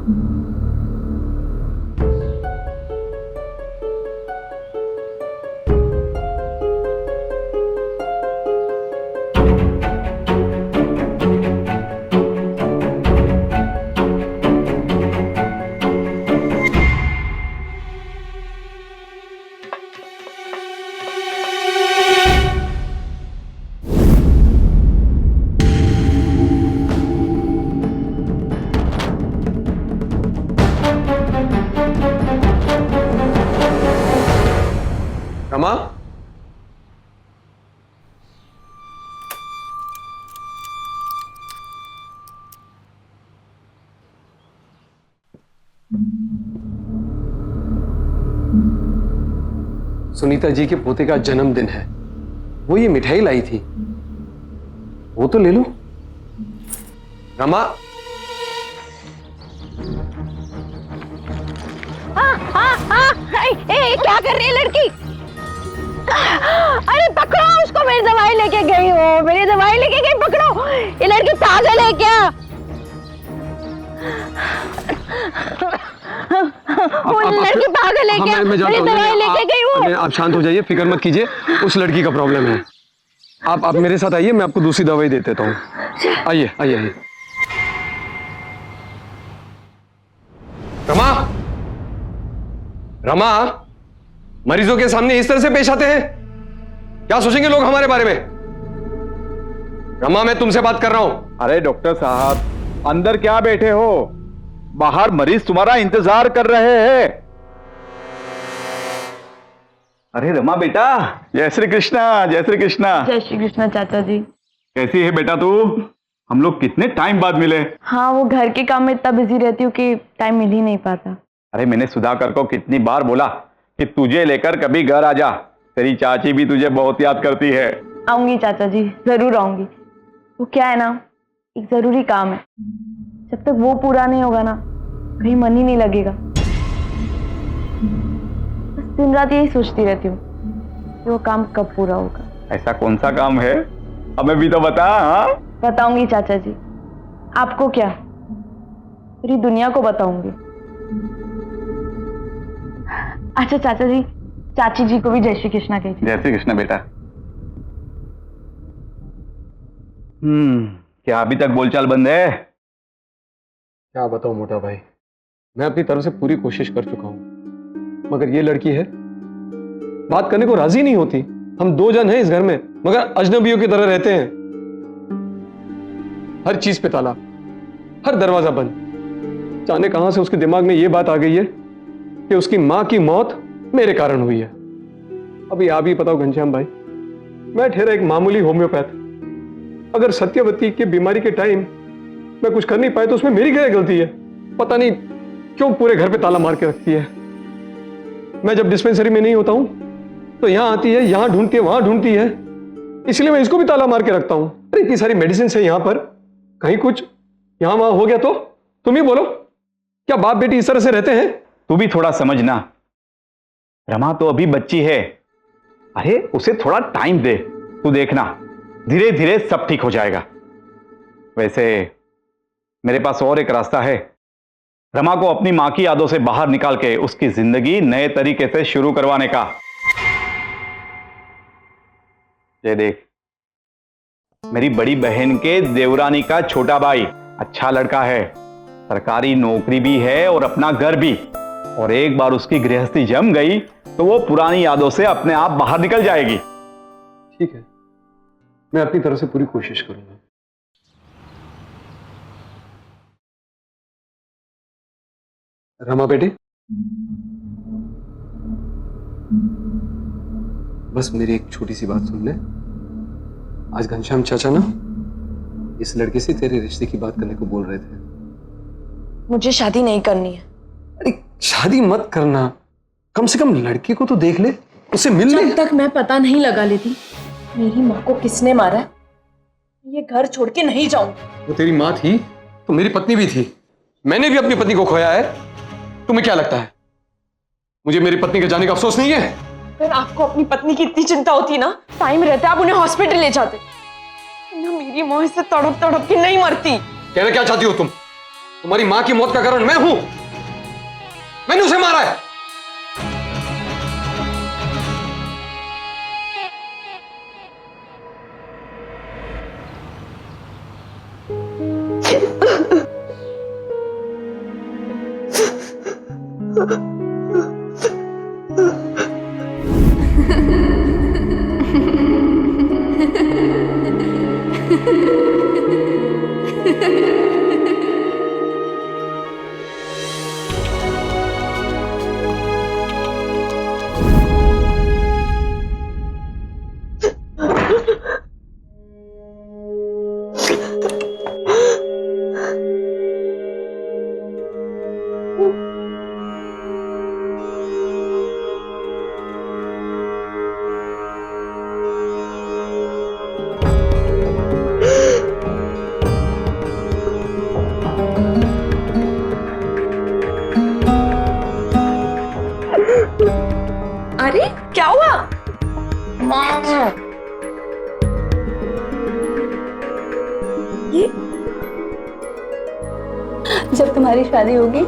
रमा, सुनीता जी के पोते का जन्मदिन है, वो ये मिठाई लाई थी, वो तो ले लो। रमा, क्या कर रही है लड़की? अरे पकड़ो उसको, मेरी दवाई लेके गई हो, मेरी दवाई लेके गई, पकड़ो। ये लड़की पागल है क्या? वो लड़की पागल है क्या? मेरी दवाई लेके गई वो। आप शांत हो जाइए, फिक्र मत कीजिए, उस लड़की का प्रॉब्लम है। आप मेरे साथ आइए, मैं आपको दूसरी दवाई दे देता हूँ। आइए आइए आइए। रमा, रमा, मरीजों के सामने इस तरह से पेश आते हैं, क्या सोचेंगे लोग हमारे बारे में? रमा, मैं तुमसे बात कर रहा हूं। अरे डॉक्टर साहब, अंदर क्या बैठे हो? बाहर मरीज तुम्हारा इंतजार कर रहे हैं। अरे रमा बेटा, जय श्री कृष्णा, जय श्री कृष्णा। जय श्री कृष्णा चाचा जी। कैसी है बेटा तू? हम लोग कितने टाइम बाद मिले। हाँ, वो घर के काम में इतना बिजी रहती हूँ कि टाइम मिल ही नहीं पाता। अरे मैंने सुधाकर को कितनी बार बोला कि तुझे लेकर कभी घर आ जा, तेरी चाची भी तुझे बहुत याद करती है। आऊंगी चाचा जी, जरूर आऊंगी। वो क्या है ना, एक जरूरी काम है, जब तक वो पूरा नहीं होगा ना, कहीं मन ही नहीं लगेगा। बस दिन रात यही सोचती रहती हूँ कि वो काम कब पूरा होगा। ऐसा कौन सा काम है, हमें भी तो बता। हाँ, बताऊंगी चाचा जी, आपको क्या, पूरी दुनिया को बताऊंगी। अच्छा चाचा जी, चाची जी को भी जय श्री कृष्णा कहिए। जय श्री कृष्णा बेटा। क्या अभी तक बोलचाल बंद है? क्या बताऊं मोटा भाई, मैं अपनी तरफ से पूरी कोशिश कर चुका हूं, मगर ये लड़की है, बात करने को राजी नहीं होती। हम दो जन हैं इस घर में, मगर अजनबियों की तरह रहते हैं। हर चीज पे ताला, हर दरवाजा बंद। जाने कहां से उसके दिमाग में यह बात आ गई है कि उसकी मां की मौत मेरे कारण हुई है। अभी आप ही बताओ घनश्याम भाई, मैं ठहरा एक मामूली होम्योपैथ, अगर सत्यवती की बीमारी के टाइम मैं कुछ कर नहीं पाया तो उसमें मेरी क्या गलती है? पता नहीं क्यों पूरे घर पे ताला मार के रखती है। मैं जब डिस्पेंसरी में नहीं होता हूं तो यहां आती है, यहां ढूंढती है, वहां ढूंढती है, इसलिए मैं इसको भी ताला मार के रखता हूं। अरे इतनी सारी मेडिसिन है यहां पर, कहीं कुछ यहां वहां हो गया तो तुम ही बोलो, क्या बाप बेटी इस तरह से रहते हैं? तू भी थोड़ा समझना, रमा तो अभी बच्ची है। अरे उसे थोड़ा टाइम दे, तू देखना धीरे धीरे सब ठीक हो जाएगा। वैसे मेरे पास और एक रास्ता है, रमा को अपनी मां की यादों से बाहर निकाल के उसकी जिंदगी नए तरीके से शुरू करवाने का। ये देख, मेरी बड़ी बहन के देवरानी का छोटा भाई अच्छा लड़का है, सरकारी नौकरी भी है और अपना घर भी, और एक बार उसकी गृहस्थी जम गई तो वो पुरानी यादों से अपने आप बाहर निकल जाएगी। ठीक है, मैं अपनी तरफ से पूरी कोशिश करूंगा। रमा बेटे, बस मेरी एक छोटी सी बात सुन ले। आज घनश्याम चाचा ना इस लड़के से तेरे रिश्ते की बात करने को बोल रहे थे। मुझे शादी नहीं करनी है। अरे शादी मत करना, कम से कम लड़के को तो देख ले, उससे मिल ले। जब तक मैं पता नहीं लगा लेती मेरी माँ को किसने मारा है, ये घर छोड़ के नहीं जाऊंगी। वो तेरी माँ थी तो मेरी पत्नी भी थी, मैंने भी अपनी पत्नी को खोया है। तुम्हें क्या लगता है मुझे मेरी पत्नी के जाने का अफसोस नहीं है? अगर आपको अपनी पत्नी की इतनी चिंता होती ना, टाइम रहता आप उन्हें हॉस्पिटल ले जाते ना। मेरी माँ इससे तड़प तड़प के नहीं मरती। कहना क्या चाहती हो तुम? तुम्हारी मां की मौत का कारण मैं हूं। मैंने उसे मारा है। अरे क्या हुआ? ये जब तुम्हारी शादी होगी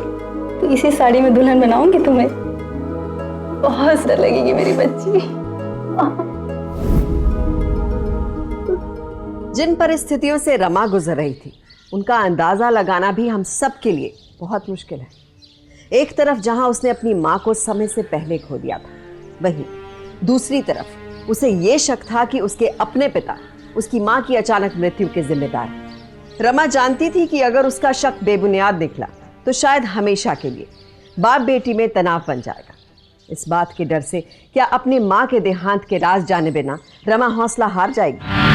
तो इसी साड़ी में दुल्हन बनाऊंगी तुम्हें। बहुत सुंदर लगेगी मेरी बच्ची। जिन परिस्थितियों से रमा गुजर रही थी उनका अंदाजा लगाना भी हम सब के लिए बहुत मुश्किल है। एक तरफ जहां उसने अपनी मां को समय से पहले खो दिया था, वहीं दूसरी तरफ उसे ये शक था कि उसके अपने पिता उसकी मां की अचानक मृत्यु के जिम्मेदार हैं। रमा जानती थी कि अगर उसका शक बेबुनियाद निकला तो शायद हमेशा के लिए बाप बेटी में तनाव बन जाएगा। इस बात के डर से क्या अपनी मां के देहांत के राज जाने बिना रमा हौसला हार जाएगी?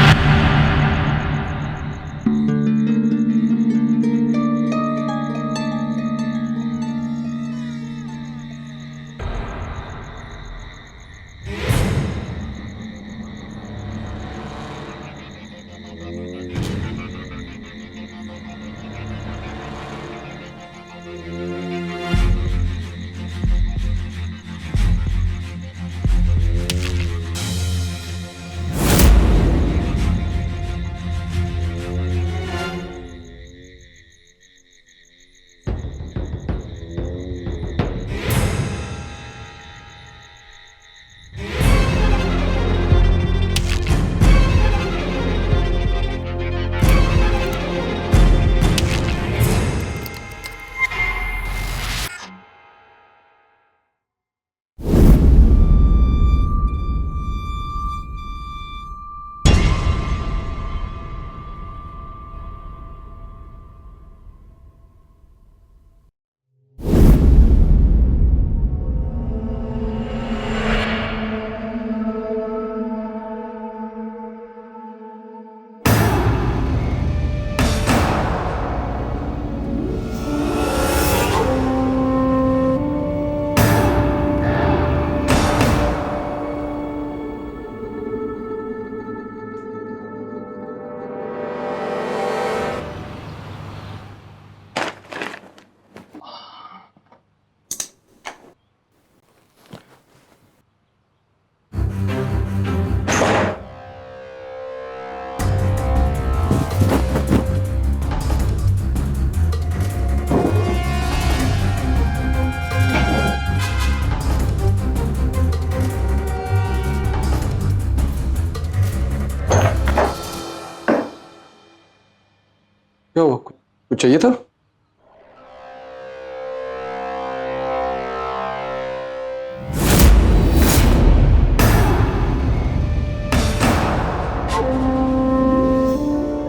क्या हुआ? कुछ चाहिए था?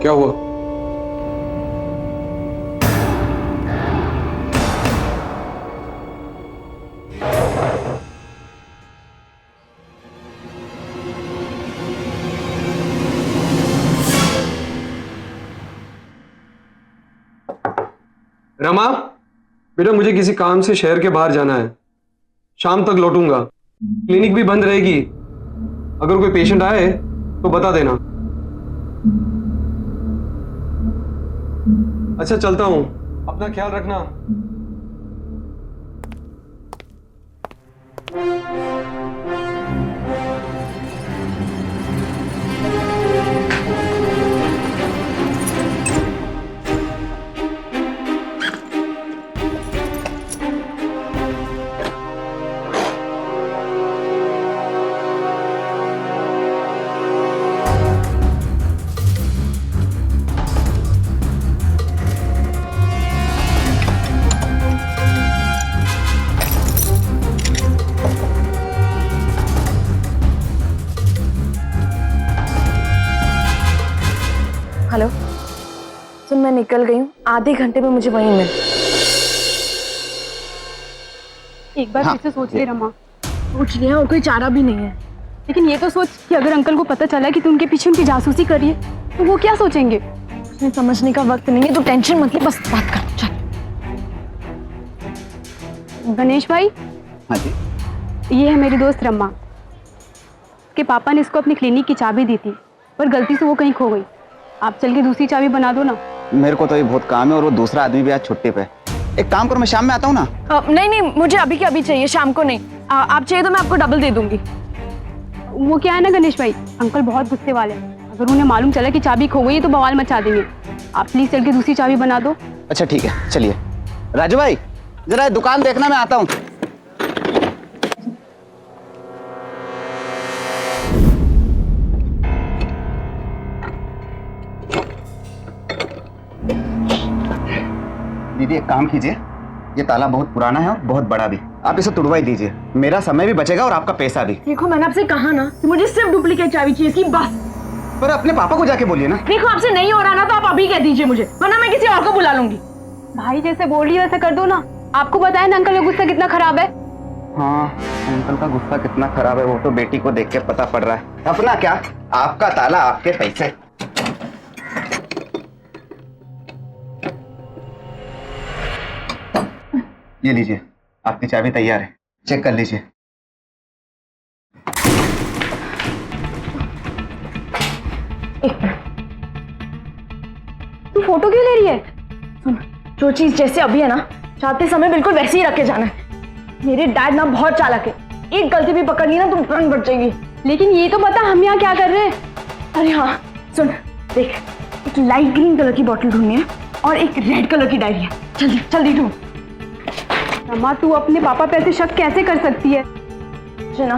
क्या हुआ? रमा, बेटा मुझे किसी काम से शहर के बाहर जाना है। शाम तक लौटूंगा। क्लिनिक भी बंद रहेगी। अगर कोई पेशेंट आए तो बता देना। अच्छा चलता हूं, अपना ख्याल रखना। निकल गई हूँ, आधे घंटे में मुझे वहीं मिल। एक बार हाँ, फिर से सोच ले रमा। सोच लिया और कोई चारा भी नहीं है। लेकिन ये तो सोच कि अगर अंकल को पता चला कि तू उनके पीछे उनकी जासूसी कर रही है तो वो क्या सोचेंगे। मुझे समझने का वक्त नहीं है, तो टेंशन मत ले, बस बात कर। चल। गणेश भाई, हाँ जी। ये है मेरी दोस्त रमा। उसके पापा ने इसको अपनी क्लिनिक की चाबी दी थी, पर गलती से वो कहीं खो गई। आप चल के दूसरी चाबी बना दो ना। मेरे को तो ये बहुत काम है और वो दूसरा आदमी भी आज छुट्टी पे। एक काम करो, मैं शाम में आता हूँ ना। नहीं नहीं, मुझे अभी के अभी चाहिए, शाम को नहीं। आप चाहिए तो मैं आपको डबल दे दूंगी। वो क्या है ना गणेश भाई, अंकल बहुत गुस्से वाले हैं। अगर उन्हें मालूम चला कि चाबी खो गई है तो बवाल मचा देंगे। आप प्लीज चल के दूसरी चाबी बना दो। अच्छा ठीक है, चलिए। राजू भाई, जरा दुकान देखना, मैं आता हूँ। दीदी एक काम कीजिए, ये ताला बहुत पुराना है और बहुत बड़ा भी, आप इसे तुड़वा ही दीजिए। मेरा समय भी बचेगा और आपका पैसा भी। देखो, मैंने आपसे कहा ना कि मुझे सिर्फ डुप्लीकेट चाबी चाहिए इसकी, बस। पर अपने पापा को जाके बोलिए ना। देखो, आपसे नहीं हो रहा ना तो आप अभी कह दीजिए मुझे, वरना मैं किसी और को बुला लूंगी। भाई जैसे बोल रही है वैसे कर दो ना। आपको बताया ना अंकल का गुस्सा कितना खराब है। हाँ, अंकल का गुस्सा कितना खराब है वो तो बेटी को देख के पता पड़ रहा है। अपना क्या, आपका ताला, आपके पैसे। ये लीजिए, आपकी चाबी तैयार है, चेक कर लीजिए। तू फोटो क्यों ले रही है? सुन, जो चीज जैसे अभी है ना, चाहते समय बिल्कुल वैसे ही रख के जाना है। मेरे डैड ना बहुत चालाक है, एक गलती भी पकड़ ली ना तुम तुरंत बच जाएगी। लेकिन ये तो बता हम यहाँ क्या कर रहे हैं। अरे हाँ सुन, देख, एक लाइट ग्रीन कलर की बोतल ढूंढनी है और एक रेड कलर की डायरी है। जल्दी जल्दी ढूंढ। रमा तू अपने पापा पे ऐसे शक कैसे कर सकती है। मुझे ना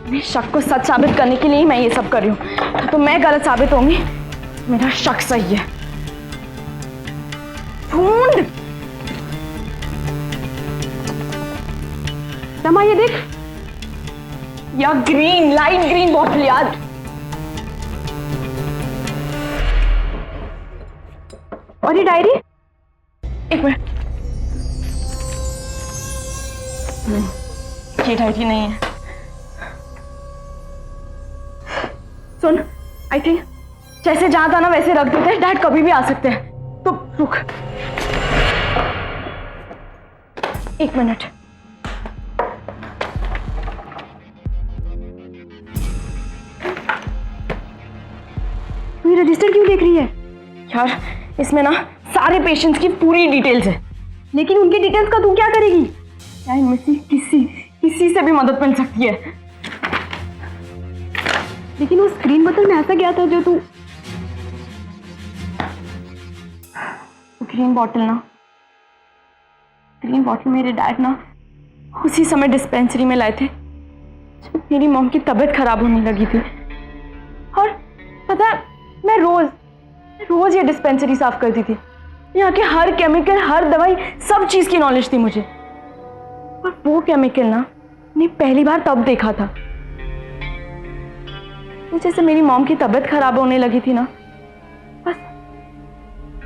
मेरे शक को सच साबित करने के लिए ही मैं ये सब कर रही हूँ। तो मैं गलत साबित होंगी, मेरा शक सही है। ढूंढ। रमा ये देख, या ग्रीन, लाइट ग्रीन बॉटल यार। और ये डायरी। एक मिनट, नहीं, ये डायरी नहीं है। सुन, आई थिंक जैसे जहां था ना वैसे रख देते हैं, डैड कभी भी आ सकते हैं। तो रुक एक मिनट। तू ये रजिस्टर क्यों देख रही है। यार इसमें ना सारे पेशेंट्स की पूरी डिटेल्स है। लेकिन उनकी डिटेल्स का तू क्या करेगी। क्या इनमें से किसी से भी मदद मिल सकती है। लेकिन वो स्क्रीन बोतल में ऐसा क्या था जो तू। ग्रीन बॉटल मेरे डैड ना उसी समय डिस्पेंसरी में लाए थे जब मेरी मॉम की तबीयत खराब होने लगी थी। और पता है, मैं रोज ये डिस्पेंसरी साफ करती थी। यहाँ के हर केमिकल, हर दवाई, सब चीज की नॉलेज थी मुझे। और वो केमिकल ना मैंने पहली बार तब देखा था जैसे मेरी मॉम की तबीयत खराब होने लगी थी ना,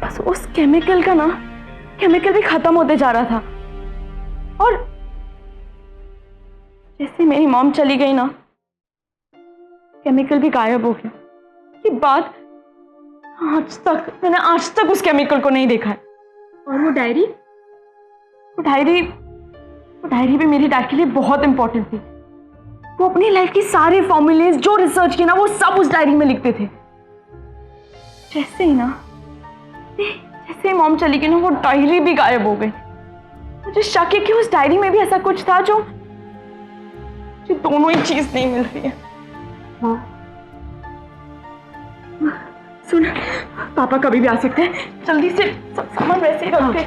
बस उस केमिकल का ना, केमिकल भी खत्म होते जा रहा था। और जैसे मेरी मॉम चली गई ना, केमिकल भी गायब हो गया। ये बात मैंने आज तक उस केमिकल को नहीं देखा है। और वो डायरी भी मेरी डैड के लिए बहुत इंपॉर्टेंट थी। वो अपनी लाइफ की सारे फॉर्मूलेज जो रिसर्च किए ना, वो सब उस डायरी में लिखते थे। जैसे ही मॉम चली गई ना, वो डायरी भी गायब हो गई। मुझे शक है कि उस डायरी में भी ऐसा कुछ था जो दोनों ही चीज नहीं मिल रही है। हाँ। सुन, पापा कभी भी आ सकते हैं, जल्दी से सब सामान वैसे ही रख दे।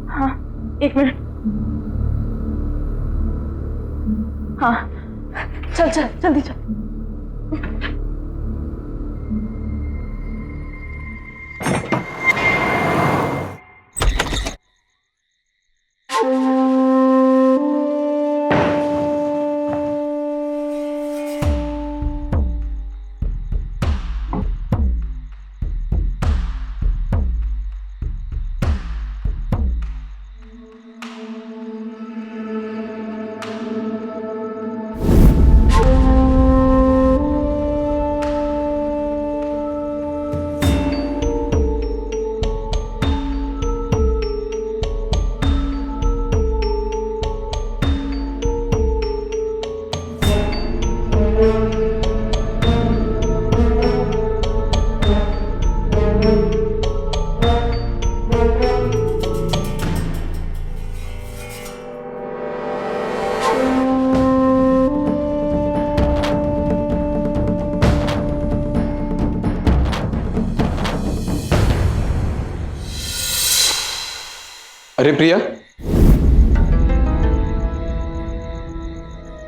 हाँ, एक मिनट। हाँ, चल जल्दी चल। अरे प्रिया,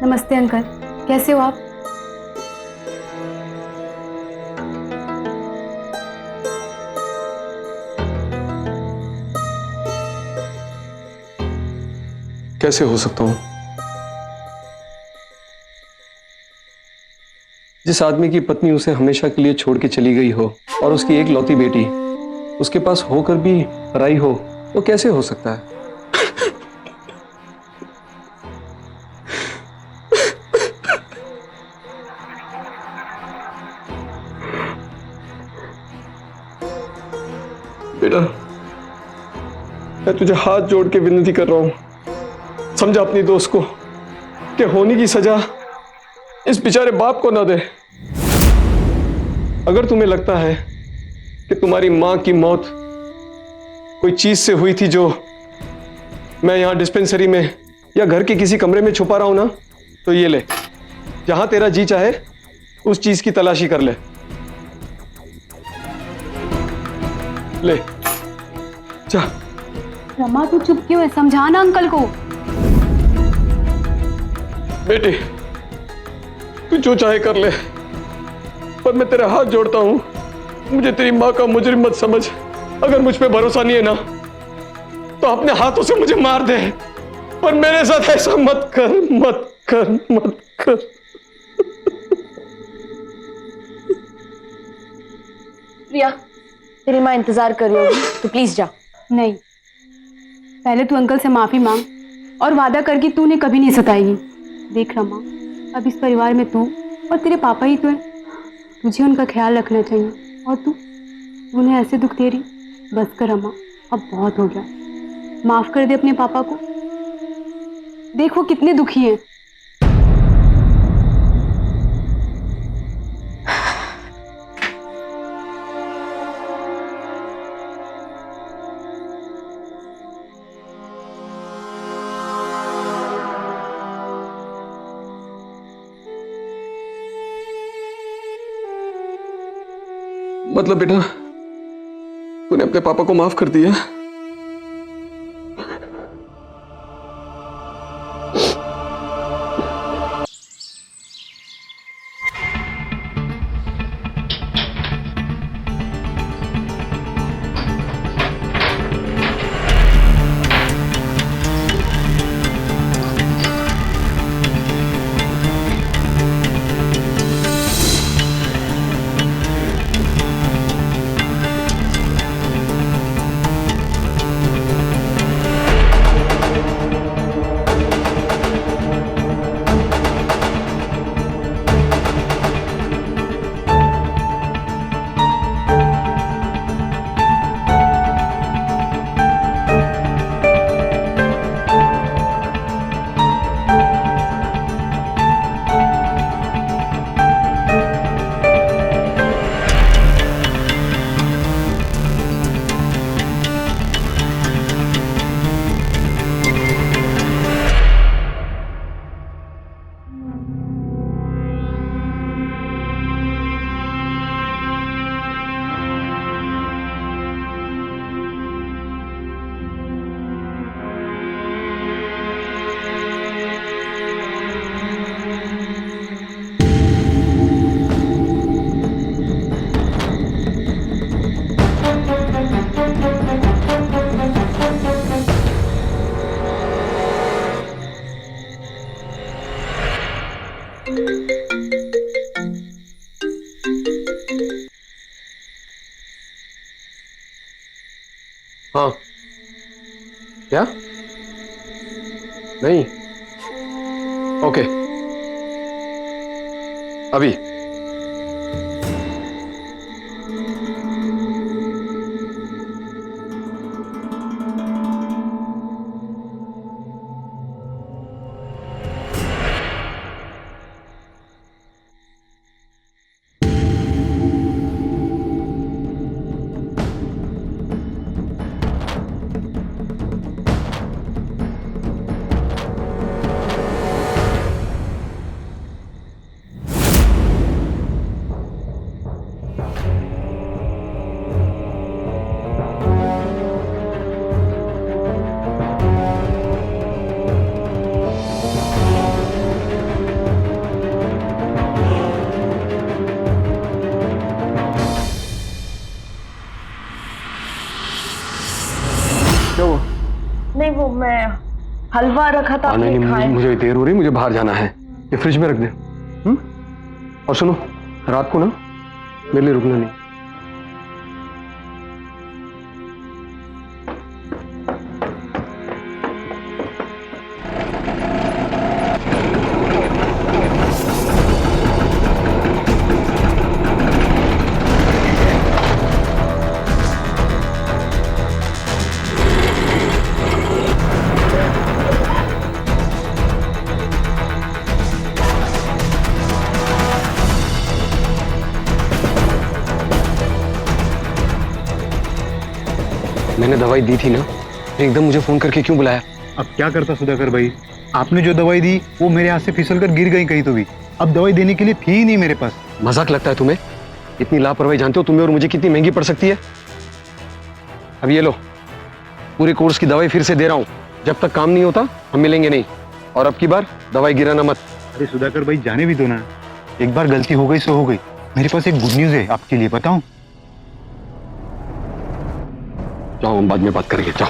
नमस्ते अंकल, कैसे हो आप? कैसे हो सकता हूं? जिस आदमी की पत्नी उसे हमेशा के लिए छोड़ के चली गई हो और उसकी एक लौती बेटी उसके पास होकर भी पराई हो, तो कैसे हो सकता है? बेटा, मैं तुझे हाथ जोड़ के विनती कर रहा हूं, समझा अपनी दोस्त को कि होने की सजा इस बेचारे बाप को ना दे। अगर तुम्हें लगता है कि तुम्हारी मां की मौत कोई चीज से हुई थी जो मैं यहां डिस्पेंसरी में या घर के किसी कमरे में छुपा रहा हूं ना, तो ये ले, जहां तेरा जी चाहे उस चीज की तलाशी कर ले। ले जा। रमा तू चुप क्यों है? समझाना अंकल को। बेटी, तू जो चाहे कर ले, पर मैं तेरे हाथ जोड़ता हूं, मुझे तेरी मां का मुजरिम मत समझ। अगर मुझ पे भरोसा नहीं है ना, तो अपने हाथों से मुझे मार दे, पर मेरे साथ ऐसा मत कर, मत कर, मत कर। प्रिया, तेरी माँ इंतजार कर रही होगी, तो प्लीज जा। नहीं, पहले तू अंकल से माफी मांग और वादा कर कि तू उन्हें कभी नहीं सताएगी। देख रमा, अब इस परिवार में तू और तेरे पापा ही तो है, तुझे उनका ख्याल रखना चाहिए। और तू उन्हें ऐसे दुख दे रही, बस कर रमा, अब बहुत हो गया। माफ कर दे अपने पापा को। देख वो कितने दुखी हैं। मतलब बेटा, तूने अपने पापा को माफ कर दिया? हाँ, क्या? नहीं, ओके, अभी। हलवा रखा था नहीं आपने नहीं, खाया। मुझे देर हो रही, मुझे बाहर जाना है, ये फ्रिज में रख दे। और सुनो, रात को ना मेरे लिए रुकना नहीं। मैंने दवाई दी थी ना, एकदम मुझे फोन करके क्यों बुलाया? अब क्या करता सुधाकर भाई, आपने जो दवाई दी वो मेरे हाथ से फिसल कर गिर गई कहीं तो भी। अब दवाई देने के लिए थी ही नहीं मेरे पास। मजाक लगता है तुम्हें? इतनी लापरवाही जानते हो तुम्हें और मुझे कितनी महंगी पड़ सकती है? अब ये लो, पूरे कोर्स की दवाई फिर से दे रहा हूं, जब तक काम नहीं होता हम मिलेंगे नहीं। और अब की बार दवाई गिराना मत। अरे सुधाकर भाई जाने भी दो ना, एक बार गलती हो गई सो हो गई। मेरे पास एक गुड न्यूज है आपके लिए, बताऊं? जाओ, हम बाद में बात करेंगे, जाओ।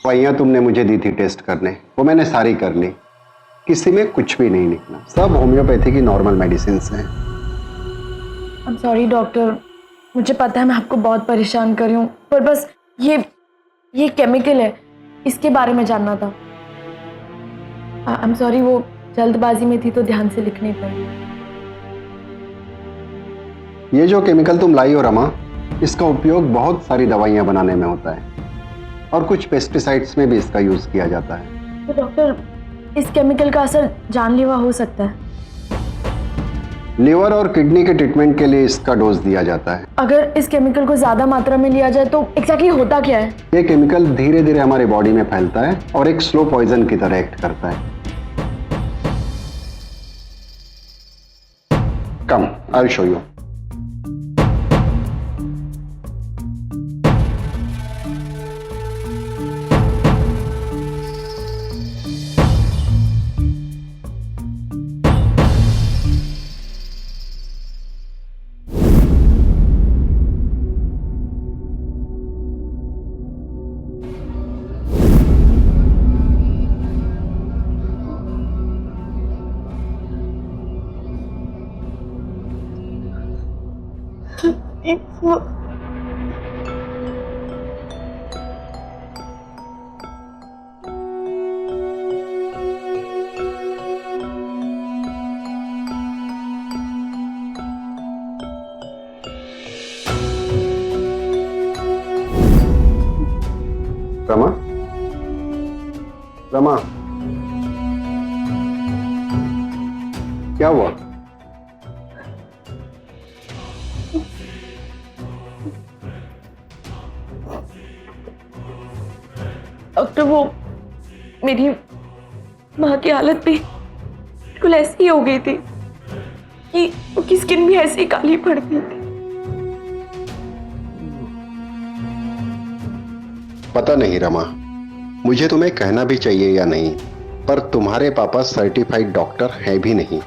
दवाइयाँ तुमने मुझे दी थी टेस्ट करने, वो मैंने सारी कर ली, किसी में कुछ भी नहीं निकला। सब होम्योपैथी की नॉर्मल मेडिसिन हैं। आई एम सॉरी डॉक्टर, मुझे पता है मैं आपको बहुत परेशान कर रही हूँ, पर बस ये केमिकल है, इसके बारे में जानना था। आई एम सॉरी, वो जल्दबाजी में थी तो ध्यान से लिख नहीं पाई। ये जो केमिकल तुम लाई हो रमा, इसका उपयोग बहुत सारी दवाइयाँ बनाने में होता है और कुछ पेस्टिसाइड्स में भी इसका यूज किया जाता है। तो डॉक्टर, इस केमिकल का असर जानलेवा हो सकता है? लिवर और किडनी के ट्रीटमेंट के लिए इसका डोज दिया जाता है। अगर इस केमिकल को ज्यादा मात्रा में लिया जाए तो एग्जैक्टली होता क्या है? ये केमिकल धीरे धीरे हमारे बॉडी में फैलता है और एक स्लो पॉइजन की तरह एक्ट करता है। Come, I will show you. Rama, Rama, क्या हुआ? डॉक्टर, वो मेरी माँ की हालत भी बिल्कुल ऐसी ही हो गई थी कि उसकी स्किन भी ऐसी काली पड़ गई थी। पता नहीं रमा, मुझे तुम्हें कहना भी चाहिए या नहीं, पर तुम्हारे पापा सर्टिफाइड डॉक्टर है भी नहीं।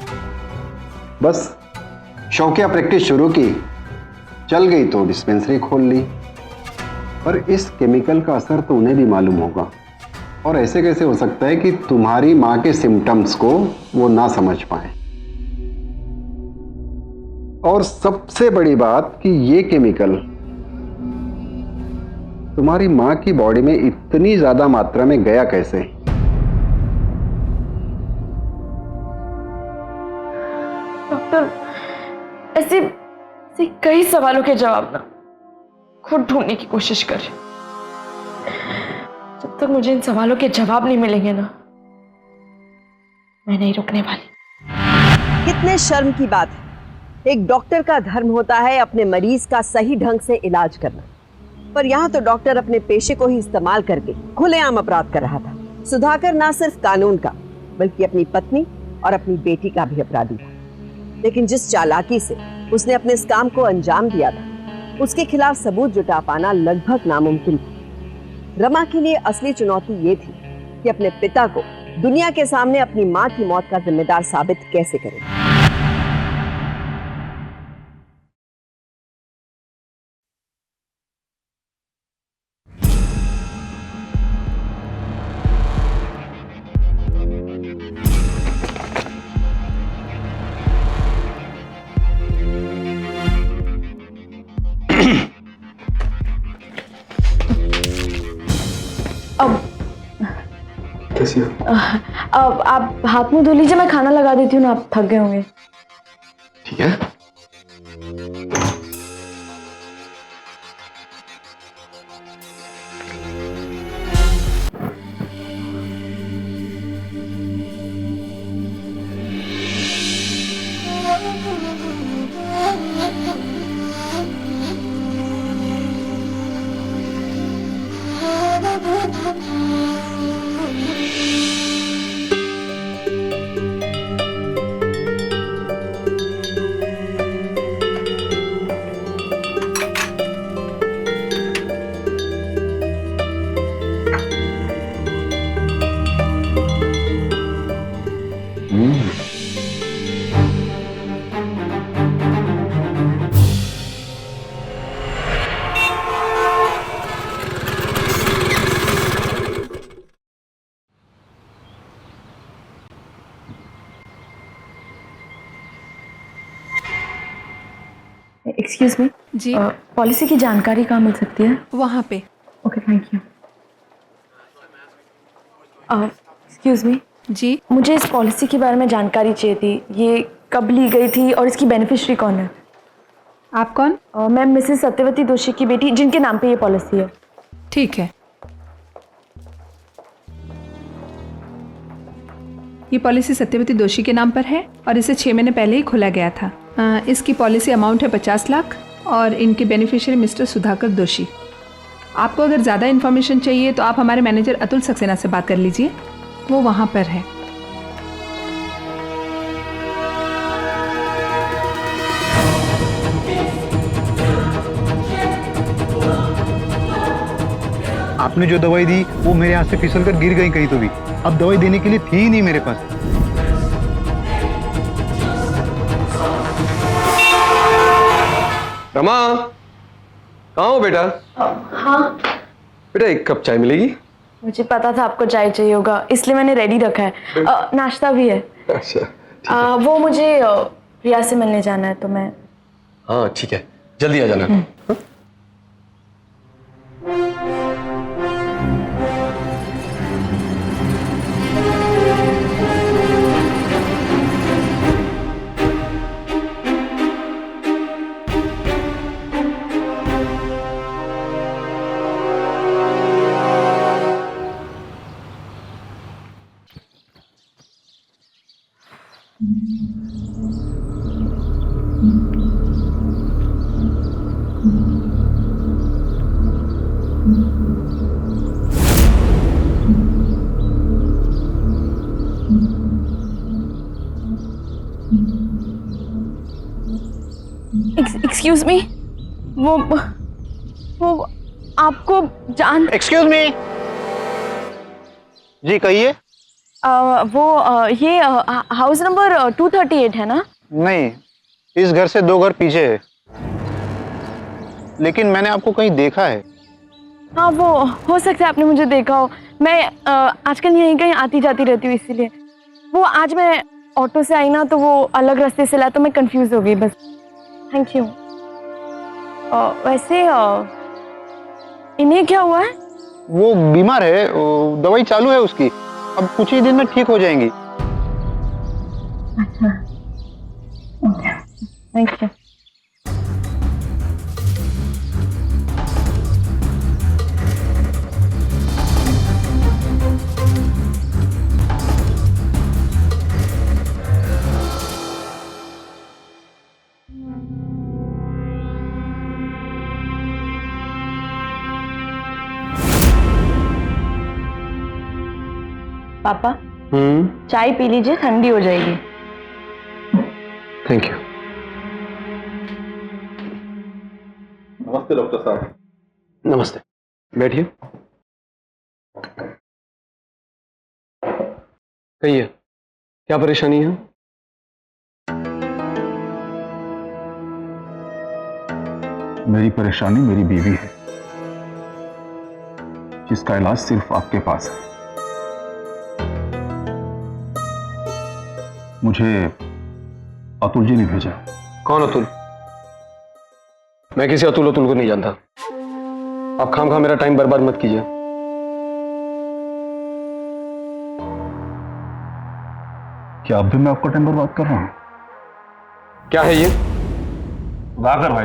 बस शौकिया प्रैक्टिस शुरू की, चल गई तो डिस्पेंसरी खोल ली। पर इस केमिकल का असर तो उन्हें भी मालूम होगा, और ऐसे कैसे हो सकता है कि तुम्हारी माँ के सिम्टम्स को वो ना समझ पाए। और सबसे बड़ी बात कि ये केमिकल तुम्हारी माँ की बॉडी में इतनी ज्यादा मात्रा में गया कैसे? डॉक्टर, ऐसे कई सवालों के जवाब ना खुद ढूंढने की कोशिश कर। जब तक मुझे इन सवालों के जवाब नहीं मिलेंगे ना, मैं नहीं रुकने वाली। कितने शर्म की बात है। एक डॉक्टर का धर्म होता है अपने मरीज का सही ढंग से इलाज करना, पर यहाँ तो डॉक्टर अपने पेशे को ही इस्तेमाल करके खुलेआम अपराध कर रहा था। सुधाकर ना सिर्फ कानून का बल्कि अपनी पत्नी और अपनी बेटी का भी अपराधी था। लेकिन जिस चालाकी से उसने अपने इस काम को अंजाम दिया था, उसके खिलाफ सबूत जुटा पाना लगभग नामुमकिन था। रमा के लिए असली चुनौती ये थी कि अपने पिता को दुनिया के सामने अपनी मां की मौत का जिम्मेदार साबित कैसे करे। कैसी हो? अब आप हाथ मुंह धो लीजिए, मैं खाना लगा देती हूँ ना, आप थक गए होंगे। ठीक है। एक्सक्यूज मी जी पॉलिसी की जानकारी कहाँ मिल सकती है? वहाँ पे। Okay thank you. Excuse me ji मुझे इस पॉलिसी के बारे में जानकारी चाहिए थी। ये कब ली गई थी और इसकी बेनिफिशियरी कौन है? आप कौन? मैं मिसेस सत्यवती दोषी की बेटी, जिनके नाम पे ये पॉलिसी है। ठीक है, ये पॉलिसी सत्यवती दोषी के नाम पर है और इसे 6 महीने पहले ही खोला गया था। इसकी पॉलिसी अमाउंट है 50 लाख और इनके बेनिफिशियरी मिस्टर सुधाकर दोषी। आपको अगर ज़्यादा इन्फॉर्मेशन चाहिए तो आप हमारे मैनेजर अतुल सक्सेना से बात कर लीजिए, वो वहाँ पर है। आपने जो दवाई दी वो मेरे हाथ से फिसल कर गिर गई कहीं तो भी। अब दवाई देने के लिए थी ही नहीं मेरे पास। रमा, कहाँ हो बेटा? हाँ बेटा एक कप चाय मिलेगी? मुझे पता था आपको चाय चाहिए होगा, इसलिए मैंने रेडी रखा है। नाश्ता भी है। अच्छा वो मुझे प्रिया से मिलने जाना है तो मैं। हाँ ठीक है, जल्दी आ जाना। एक्सक्यूज मी, वो आपको जान। एक्सक्यूज मी जी, कहिए। ये हाउस नंबर 238 है ना? नहीं, इस घर से 2 घर पीछे है, लेकिन मैंने आपको कहीं देखा है। हाँ वो हो सकता है आपने मुझे देखा हो। मैं आजकल यहीं कहीं आती जाती रहती हूँ, इसीलिए। वो आज मैं ऑटो से आई ना तो वो अलग रास्ते से लाया तो मैं कंफ्यूज हो गई बस। Thank you. वैसे इन्हें क्या हुआ है? वो बीमार है, दवाई चालू है उसकी, अब कुछ ही दिन में ठीक हो जाएंगी। अच्छा ओके थैंक यू। पापा चाय पी लीजिए, ठंडी हो जाएगी। Thank you. नमस्ते डॉक्टर साहब। नमस्ते, बैठिए। कहिए, क्या परेशानी है? मेरी परेशानी मेरी बीवी है, जिसका इलाज सिर्फ आपके पास है। मुझे अतुल जी ने भेजा। कौन अतुल? मैं किसी अतुल को नहीं जानता। आप खामखा मेरा टाइम बर्बाद मत कीजिए। क्या अब भी मैं आपका टाइम बर्बाद कर रहा हूं? क्या है ये?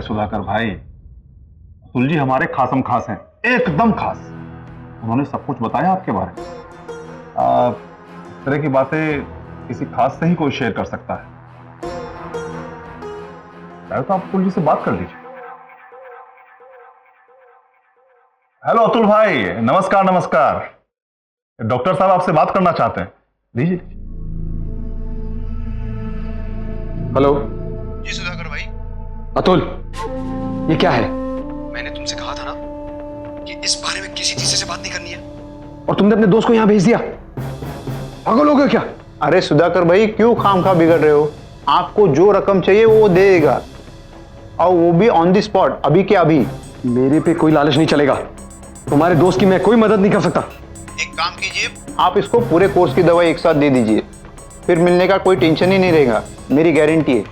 सुधाकर भाई, अतुल जी हमारे खासम खास हैं, एकदम खास। उन्होंने सब कुछ बताया आपके बारे में। इस तरह की बातें किसी खास से ही कोई शेयर कर सकता है। चाहे तो आप अतुल जी से बात कर लीजिए। हेलो अतुल भाई, नमस्कार नमस्कार। डॉक्टर साहब आपसे बात करना चाहते हैं, लीजिए। हेलो जी सुधाकर भाई। अतुल, ये क्या है? मैंने तुमसे कहा था ना कि इस बारे में किसी तीसरे से बात नहीं करनी है। और तुमने अपने दोस्त को यहां भेज दिया? पागल हो गए क्या? अरे सुधाकर भाई, क्यों खामखा बिगड़ रहे हो? आपको जो रकम चाहिए वो दे देगा, और वो भी ऑन द स्पॉट, अभी के अभी। मेरे पे कोई लालच नहीं चलेगा। तुम्हारे दोस्त की मैं कोई मदद नहीं कर सकता। एक काम कीजिए, आप इसको पूरे कोर्स की दवाई एक साथ दे दीजिए, फिर मिलने का कोई टेंशन ही नहीं रहेगा, मेरी गारंटी है।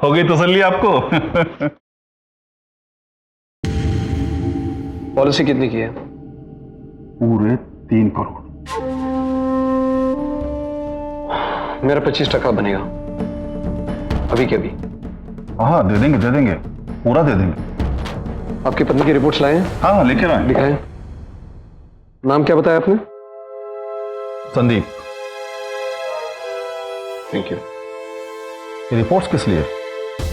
हो गई तसल्ली आपको? पॉलिसी कितनी की है? पूरे 3 करोड़। मेरा 25% बनेगा, अभी के अभी। हाँ दे देंगे, पूरा दे देंगे। आपकी पत्नी की रिपोर्ट्स लाए हैं? हाँ लेकर आए। दिखाएं। नाम क्या बताया आपने? संदीप। Thank you. ये रिपोर्ट्स किस लिए?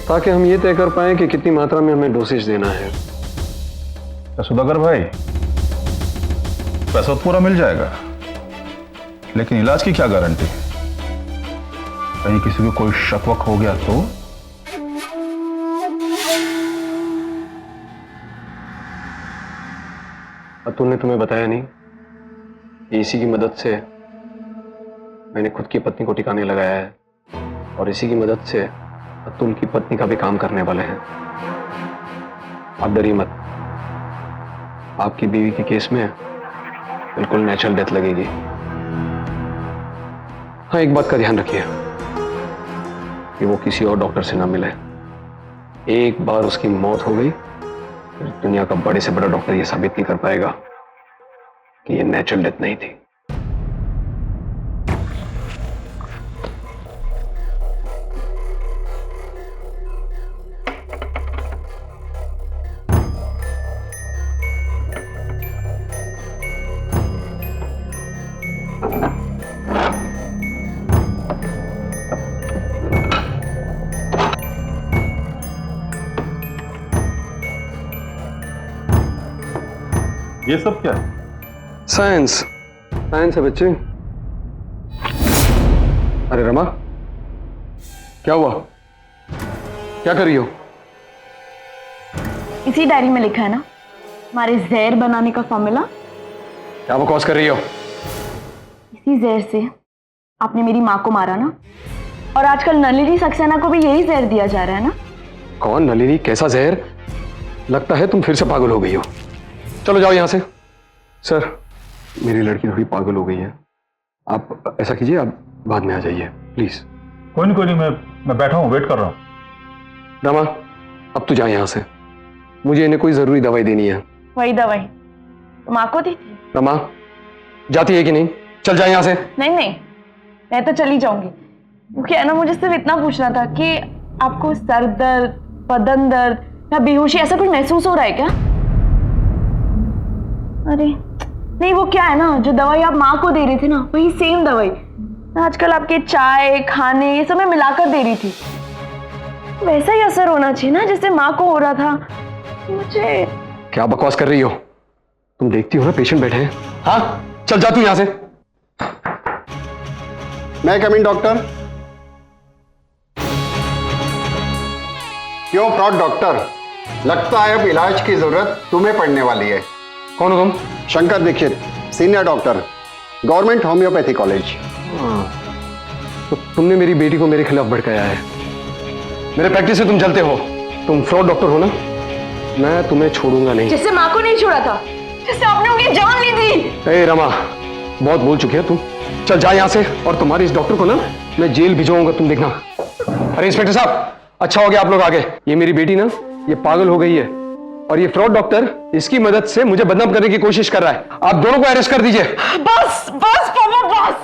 ताकि हम ये तय कर पाएं कि कितनी मात्रा में हमें डोसेज देना है। सुधाकर भाई, पैसा तो पूरा मिल जाएगा, लेकिन इलाज की क्या गारंटी है? कहीं किसी को कोई शक वक हो गया तो? अतुल ने तुम्हें बताया नहीं कि इसी की मदद से मैंने खुद की पत्नी को ठिकाने लगाया है, और इसी की मदद से अतुल की पत्नी का भी काम करने वाले हैं। आप डरिए मत, आपकी बीवी के केस में बिल्कुल नेचुरल डेथ लगेगी। हाँ, एक बात का ध्यान रखिए कि वो किसी और डॉक्टर से ना मिले। एक बार उसकी मौत हो गई, फिर दुनिया का बड़े से बड़ा डॉक्टर ये साबित नहीं कर पाएगा कि ये नेचुरल डेथ नहीं थी। ये सब क्या है? साइंस है बच्चे। अरे रमा, क्या हुआ? क्या कर रही हो? इसी डायरी में लिखा है ना हमारे जहर बनाने का फॉर्मूला। क्या बकवास कर रही हो? इसी जहर से आपने मेरी माँ को मारा ना, और आजकल नलिनी सक्सेना को भी यही जहर दिया जा रहा है ना। कौन नलिनी? कैसा जहर? लगता है तुम फिर से पागल हो गई हो। चलो जाओ यहां से। सर, मेरी लड़की थोड़ी पागल हो गई है। आप ऐसा कीजिए, आप बाद में आ जाइए प्लीज। कोई नहीं, मैं बैठा हूँ, वेट कर रहा हूँ। रमा, अब तू जा यहां से, मुझे इन्हें कोई जरूरी दवाई देनी है। वही दवाई तो माँ को दी थी। रमा, जाती है कि नहीं? चल जा यहां से। नहीं, मैं तो चली जाऊंगी, क्योंकि है ना, मुझे सिर्फ इतना पूछना था कि आपको सर दर्द, बदन दर्द या बेहोशी ऐसा कुछ महसूस हो रहा है क्या? अरे नहीं, वो क्या है ना, जो दवाई आप माँ को दे रहे थे ना, वही सेम दवाई आजकल आपके चाय, खाने, ये सब में मिलाकर दे रही थी। वैसा ही असर होना चाहिए ना जैसे माँ को हो रहा था। मुझे क्या बकवास कर रही हो? तुम देखती हो ना पेशेंट बैठे हैं। हाँ चल जा तू यहां से। मैं कम इन डॉक्टर? क्यों फ्रॉड डॉक्टर, लगता है अब इलाज की जरूरत तुम्हें पड़ने वाली है। कौन हो तुम? Shankar Dikshit, senior doctor, government homeopathy college. तो तुमने मेरी बेटी को मेरे खिलाफ भड़काया है। मेरे प्रैक्टिस से तुम चलते हो। तुम फ्रॉड डॉक्टर हो ना, मैं तुम्हें छोड़ूंगा नहीं। जिससे माँ को नहीं छोड़ा था, जिससे आपने उनकी जान ली थी। ए रमा, बहुत बोल चुकी है तुम। चल जा यहां से, और तुम्हारी इस डॉक्टर को ना मैं जेल भिजवाऊंगा, तुम देखना। अरे इंस्पेक्टर साहब, अच्छा हो गया आप लोग आ गए। ये मेरी बेटी ना, ये पागल हो गई है, और ये फ्रॉड डॉक्टर इसकी मदद से मुझे बदनाम करने की कोशिश कर रहा है। आप दोनों को अरेस्ट कर दीजिए। बस बस पापा बस।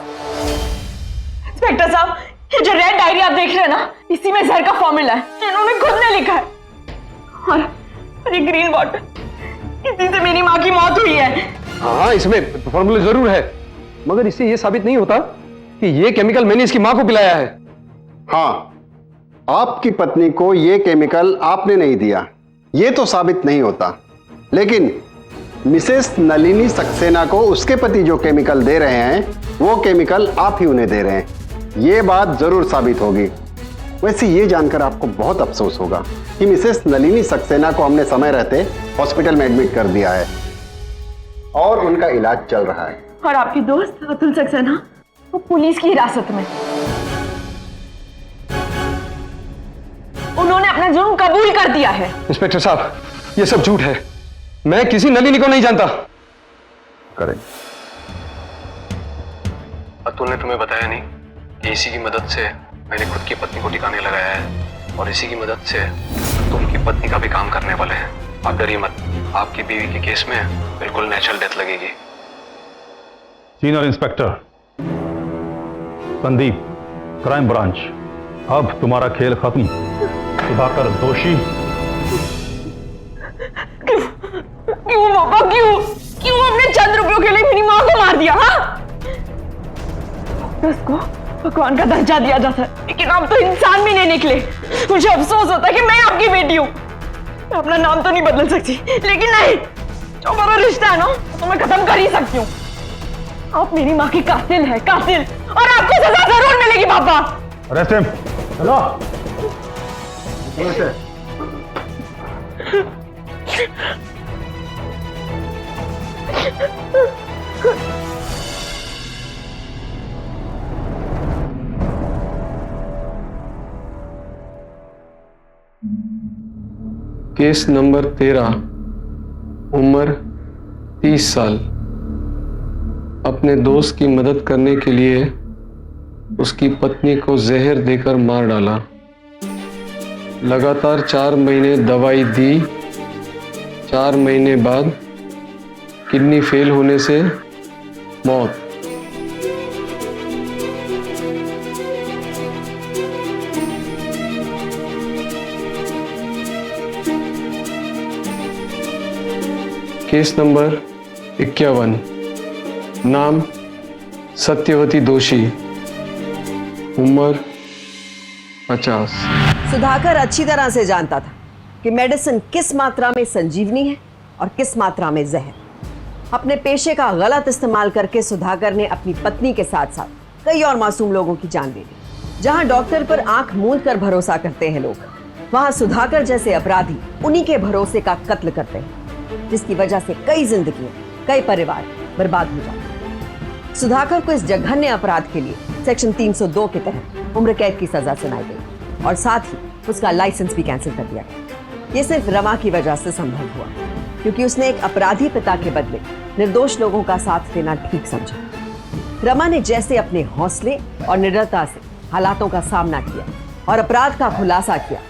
इंस्पेक्टर साहब, ये जो रेड डायरी आप देख रहे हैं ना, इसी में जहर का फॉर्मूला है, इन्होंने खुद ने लिखा है। और ये ग्रीन बॉटल, इसी से मेरी माँ की मौत हुई है। हाँ इसमें फॉर्मूला जरूर है, मगर इससे ये साबित नहीं होता कि ये केमिकल मैंने इसकी माँ को पिलाया है। हाँ, आपकी पत्नी को यह केमिकल आपने नहीं दिया, ये तो साबित नहीं होता, लेकिन मिसेस नलिनी सक्सेना को उसके पति जो केमिकल दे रहे हैं वो केमिकल आप ही उन्हें दे रहे हैं, ये बात जरूर साबित होगी। वैसे ये जानकर आपको बहुत अफसोस होगा कि मिसेस नलिनी सक्सेना को हमने समय रहते हॉस्पिटल में एडमिट कर दिया है और उनका इलाज चल रहा है। और आपकी दोस्त अतुल सक्सेना, वो पुलिस की हिरासत में। उन्होंने अपना जुर्म कबूल कर दिया है। इंस्पेक्टर साहब, ये सब झूठ है, मैं किसी नलिनी को नहीं जानता। करेक्ट। अतुल ने तुम्हें बताया नहीं कि इसी की मदद से मैंने खुद की पत्नी को ठिकाने लगाया है, और इसी की मदद से तुम की पत्नी का भी काम करने वाले हैं। आप डरिए मत, आपकी बीवी के केस में बिल्कुल नेचुरल डेथ लगेगी। Senior inspector Sandeep, crime branch, अब तुम्हारा खेल खत्म। सुधाकर दोषी। क्यों पापा, क्यों अपने चंद रुपयों के लिए मेरी माँ को मार दिया? हाँ, उसको भगवान का दर्जा दिया जाता है, लेकिन आप तो इंसान भी नहीं निकले। मुझे अफसोस होता है कि मैं आपकी बेटी हूँ। मैं अपना नाम तो नहीं बदल सकती, लेकिन नहीं, जो हमारा रिश्ता है ना, तो मैं खत्म कर ही सकती हूँ। आप मेरी माँ की कातिल है, कातिल, और आपको सजा जरूर मिलेगी पापा। Arrest him. चलो। केस नंबर 13, उम्र 30 साल। अपने दोस्त की मदद करने के लिए उसकी पत्नी को जहर देकर मार डाला। लगातार 4 महीने दवाई दी। 4 महीने बाद किडनी फेल होने से मौत। केस नंबर 51, नाम सत्यवती दोषी, उम्र 50। सुधाकर अच्छी तरह से जानता था कि मेडिसिन किस मात्रा में संजीवनी है और किस मात्रा में जहर। अपने पेशे का गलत इस्तेमाल करके सुधाकर ने अपनी पत्नी के साथ साथ कई और मासूम लोगों की जान ले ली। जहां डॉक्टर पर आंख मूंद कर भरोसा करते हैं लोग, वहां सुधाकर जैसे अपराधी उन्हीं के भरोसे का कत्ल करते हैं, जिसकी वजह से कई जिंदगियां, कई परिवार बर्बाद हो जाते हैं। सुधाकर को इस जघन्य अपराध के लिए सेक्शन 302 के तहत उम्र कैद की सजा सुनाई गई और साथ ही उसका लाइसेंस भी कैंसिल कर दिया गया। ये सिर्फ रमा की वजह से संभव हुआ, क्योंकि उसने एक अपराधी पिता के बदले निर्दोष लोगों का साथ देना ठीक समझा। रमा ने जैसे अपने हौसले और निडरता से हालातों का सामना किया और अपराध का खुलासा किया,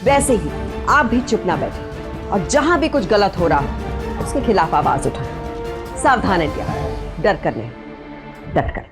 वैसे ही आप भी चुप ना बैठे और जहां भी कुछ गलत हो रहा हो उसके खिलाफ आवाज उठाएं। सावधान इंडिया, डर कर नहीं, डट कर।